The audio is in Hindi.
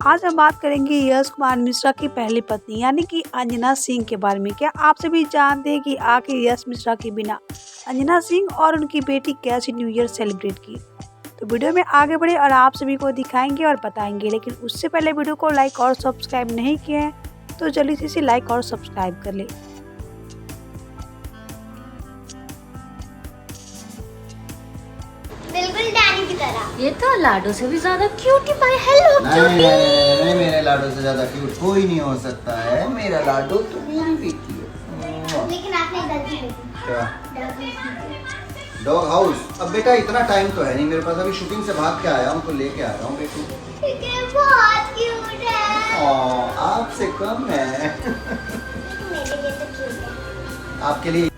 आज हम बात करेंगे यश कुमार मिश्रा की पहली पत्नी यानी कि अंजना सिंह के बारे में। क्या आप सभी जानते हैं कि आखिर यश मिश्रा के बिना अंजना सिंह और उनकी बेटी कैसे न्यू ईयर सेलिब्रेट की? तो वीडियो में आगे बढ़े और आप सभी को दिखाएंगे और बताएंगे, लेकिन उससे पहले वीडियो को लाइक और सब्सक्राइब नहीं किए हैं तो जल्दी से इसे लाइक और सब्सक्राइब कर ले। बिल्कुल डैडी की तरह। ये तो लाडो से भी ज्यादा क्यूटी पाई। Hello cutie. नहीं, मेरे लाडो से ज्यादा क्यूट कोई नहीं हो सकता है। मेरा लाडो तो मेरी बेटी है। लेकिन आपने गलती की। क्या? Dog house. अब बेटा इतना टाइम तो है नहीं मेरे पास, अभी शूटिंग से भाग के आया हूँ तो लेके आ रहा हूँ बेटी। बहुत क्यूट है। आपसे कम है। मेरे लिए तो क्यूट है। आपके लिए